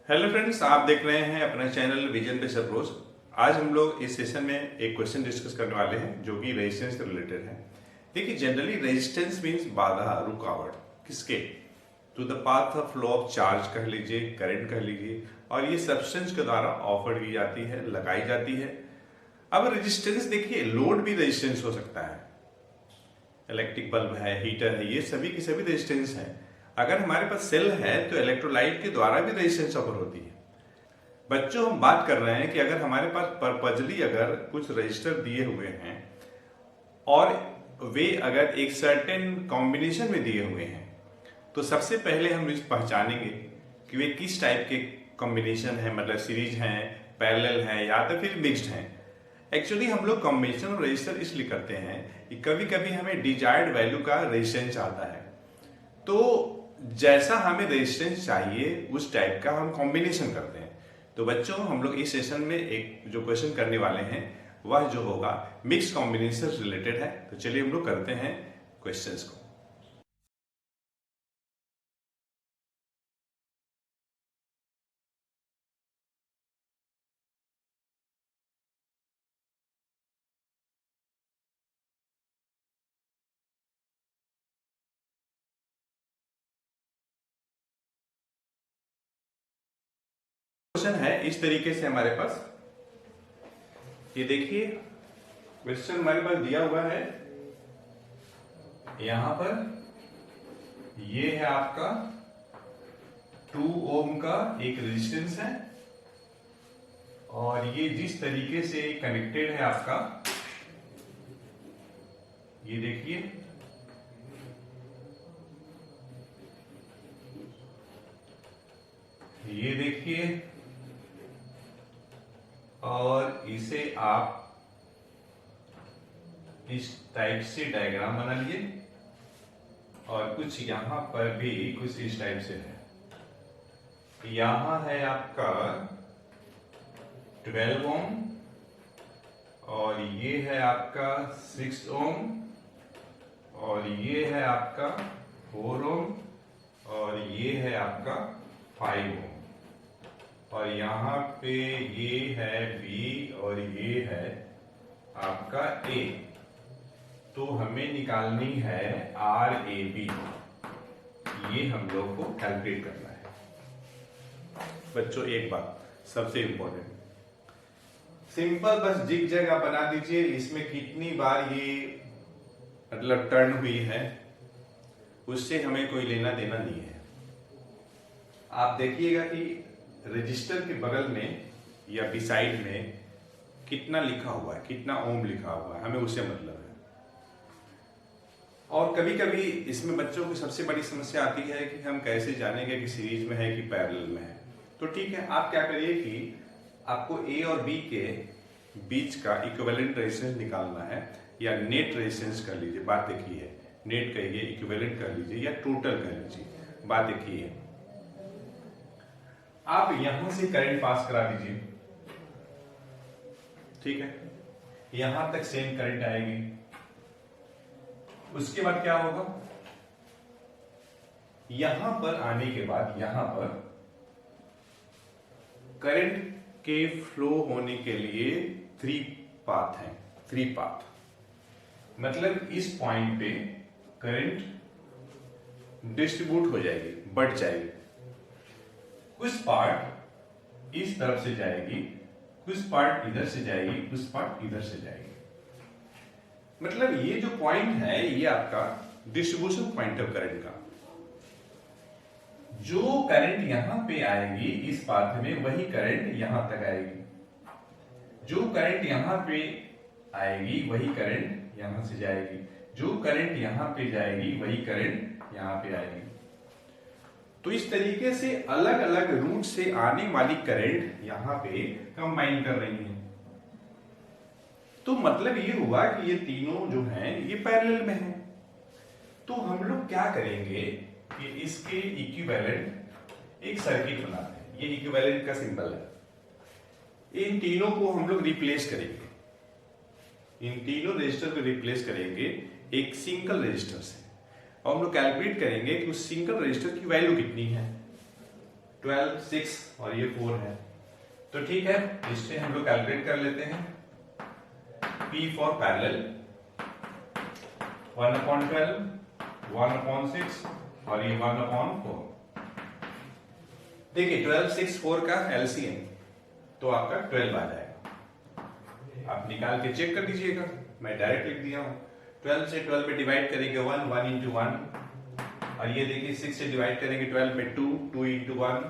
Hello friends, आप देख रहे हैं अपना चैनल विजन बेस्ड अप्रोच। आज हम लोग इस सेशन में एक क्वेश्चन डिस्कस करने वाले हैं जो कि रेजिस्टेंस से रिलेटेड है। देखिए, जनरली रेजिस्टेंस मींस बाधा, रुकावट। किसके? To the path of flow of charge कह लीजिए, करंट कह लीजिए, और ये सब्सटेंस के द्वारा ऑफर की जाती है, लगाई जाती है। अब रेजिस्टेंस देखिए, लोड भी रेजिस्टेंस हो सकता है। इलेक्ट्रिक बल्ब है, हीटर है, ये सभी की सभी रेजिस्टेंस है। अगर हमारे पास सेल है तो इलेक्ट्रोलाइट के द्वारा भी रेजिस्टेंस ऑफर होती है। बच्चों, हम बात कर रहे हैं कि अगर हमारे पास पर्पजली अगर कुछ रजिस्टर दिए हुए हैं और वे अगर एक सर्टेन कॉम्बिनेशन में दिए हुए हैं, तो सबसे पहले हम इस पहचानेंगे कि वे किस टाइप के कॉम्बिनेशन है, मतलब सीरीज हैं, पैरेलल है या तो फिर मिक्स्ड हैं। एक्चुअली हम लोग कॉम्बिनेशन और रजिस्टर इसलिए करते हैं कि कभी कभी हमें डिजायर्ड वैल्यू का रेजिस्टेंस आता है, तो जैसा हमें रेजिस्टेंस चाहिए उस टाइप का हम कॉम्बिनेशन करते हैं। तो बच्चों, हम लोग इस सेशन में एक जो क्वेश्चन करने वाले हैं वह जो होगा मिक्स कॉम्बिनेशन रिलेटेड है। तो चलिए हम लोग करते हैं क्वेश्चंस को। क्वेश्चन है इस तरीके से हमारे पास, ये देखिए क्वेश्चन हमारे पास दिया हुआ है। यहां पर ये है आपका 2 ओम का एक रेजिस्टेंस है और ये जिस तरीके से कनेक्टेड है आपका, ये देखिए, ये देखिए, और इसे आप इस टाइप से डायग्राम बना लिए और कुछ यहां पर भी कुछ इस टाइप से है। यहां है आपका 12 ओम और ये है आपका 6 ओम और ये है आपका 4 ओम और ये है आपका 5 ओम और यहाँ पे ये है B और ये है आपका A। तो हमें निकालनी है RAB, ये हम लोग को कैलकुलेट करना है। बच्चों, एक बात सबसे इंपॉर्टेंट, सिंपल बस जिग जगह बना दीजिए। इसमें कितनी बार ये मतलब टर्न हुई है उससे हमें कोई लेना देना नहीं है। आप देखिएगा कि रजिस्टर के बगल में या बिसाइड में कितना लिखा हुआ है, कितना ओम लिखा हुआ है, हमें उससे मतलब है। और कभी कभी इसमें बच्चों की सबसे बड़ी समस्या आती है कि हम कैसे जानेंगे कि सीरीज में है कि पैरेलल में है। तो ठीक है, आप क्या करिए कि आपको ए और बी के बीच का इक्विवेलेंट रेजिस्टेंस निकालना है, या नेट रेजिस्टेंस कर लीजिए। बात एक ही है, नेट कहिए, इक्विवेलेंट कर लीजिए या टोटल कर लीजिए, बात एक ही है। आप यहां से करंट पास करा दीजिए, ठीक है, यहां तक सेम करंट आएगी। उसके बाद क्या होगा, यहां पर आने के बाद यहां पर करंट के फ्लो होने के लिए 3 पाथ हैं। 3 पाथ मतलब इस पॉइंट पे करंट डिस्ट्रीब्यूट हो जाएगी, बढ़ जाएगी। कुछ पार्ट इस तरफ से जाएगी, कुछ पार्ट इधर से जाएगी, कुछ पार्ट इधर से जाएगी। मतलब ये जो पॉइंट है ये आपका डिस्ट्रीब्यूशन पॉइंट ऑफ करंट का। जो करंट यहां पे आएगी इस पाथ में, वही करंट यहां तक आएगी। जो करंट यहां पे आएगी वही करंट यहां से जाएगी। जो करंट यहां पे जाएगी वही करंट यहां पे आएगी। तो इस तरीके से अलग अलग रूट से आने वाली करंट यहां पे कंबाइन कर रही है। तो मतलब ये हुआ कि ये तीनों जो हैं ये पैरेलल में हैं। तो हम लोग क्या करेंगे कि इसके इक्विवेलेंट एक सर्किट बनाते हैं। ये इक्विवेलेंट का सिंबल है। इन तीनों को हम लोग रिप्लेस करेंगे, इन तीनों रेजिस्टर को रिप्लेस करेंगे एक सिंगल रेजिस्टर से। और हम लोग कैलकुलेट करेंगे कि उस सिंगल रेजिस्टर की वैल्यू कितनी है। 12, 6 और ये 4 है। तो ठीक है, इससे हम लोग कैलकुलेट कर लेते हैं। P फॉर पैरेलल 1/12, 1/6 और ये 1/4। देखिए 12, 6, 4 का LCM तो आपका 12 आ जाएगा। आप निकाल के चेक कर दीजिएगा, मैं डायरेक्ट लिख दिया हूं। 12 से 12 पे डिवाइड करेंगे 1, 1 इंटू 1, और ये देखिए 6 से डिवाइड करेंगे 12 पे 2, 2 इंटू 1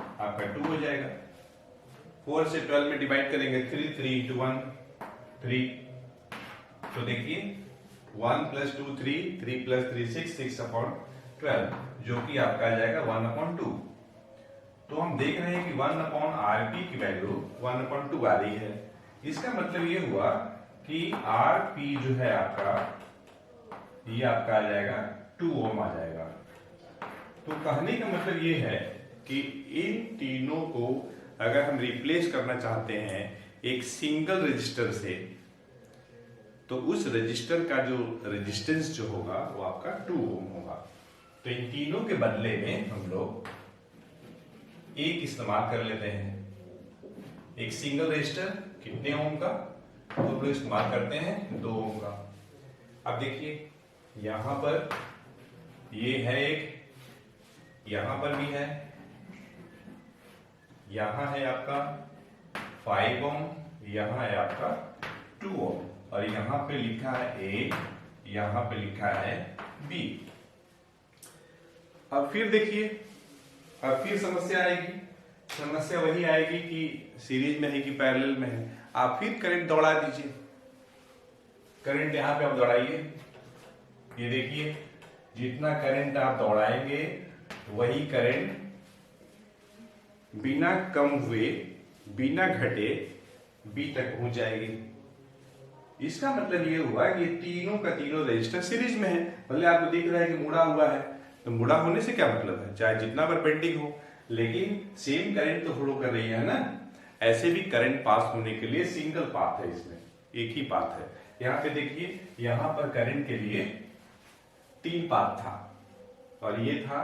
आपका 2 हो जाएगा। 4 से 12 में डिवाइड करेंगे 3, 3 इंटू 1 3। तो देखिए 1 + 2 3, 3 + 3 6, 6/12 जो कि आपका आ जाएगा 1/2। तो हम देख रहे हैं कि 1/RP की वैल्यू 1/2 आ रही है। इसका मतलब ये हुआ कि RP जो है आपका, ये आपका आ जाएगा 2 ओम आ जाएगा। तो कहने का मतलब ये है कि इन तीनों को अगर हम रिप्लेस करना चाहते हैं एक सिंगल रजिस्टर से, तो उस रजिस्टर का जो रेजिस्टेंस जो होगा वो आपका 2 ओम होगा। तो इन तीनों के बदले में हम लोग एक इस्तेमाल कर लेते हैं। एक सिंगल रजिस्टर कितने ओम का, तो हम लोग इस्तेमाल करते हैं 2 ओम का। अब देखिए यहां पर ये है एक, यहां पर भी है, यहां है आपका 5 ओम, यहां है आपका 2 ओम, और यहां पे लिखा है A, यहां पे लिखा है B। अब फिर देखिए, अब फिर समस्या आएगी। समस्या वही आएगी कि सीरीज में है कि पैरेलल में है। आप फिर करंट दौड़ा दीजिए। करंट यहां पे आप दौड़ाइए, ये देखिए जितना करंट आप दौड़ाएंगे वही करंट बिना कम हुए, बिना घटे B तक पहुंच जाएगी। इसका मतलब ये हुआ कि तीनों का तीनों रजिस्टर सीरीज में है। भले आपको दिख रहा है कि मुड़ा हुआ है, तो मुड़ा होने से क्या मतलब है, चाहे जितना बार बेंडिंग हो, लेकिन सेम करंट तो फ्लो कर रही है ना। ऐसे भी करंट पास होने के लिए सिंगल पाथ है, इसमें एक ही पाथ है। यहाँ पे देखिए, यहाँ पर करंट के लिए 3 पाथ था, और ये था,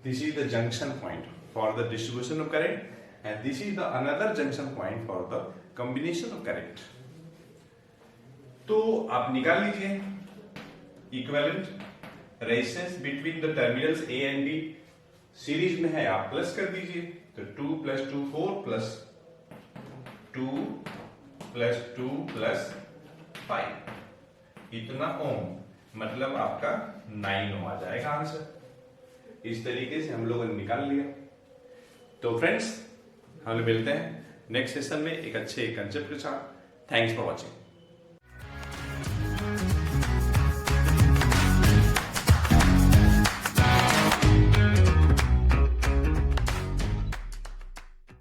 this is the junction point for the distribution of current, and this is the another junction point for the combination of current. तो आप निकाल लीजिए equivalent resistance between the terminals A and B। Series में है, आप plus कर दीजिए, तो 2 + 2 4 प्लस 2 + 2 + 5 इतना ओम, मतलब आपका 9 ओम आ जाएगा आंसर। इस तरीके से हम लोगों ने निकाल लिया। तो फ्रेंड्स, हम लोग मिलते हैं नेक्स्ट सेशन में एक अच्छे कंसेप्ट के साथ। Thanks for watching.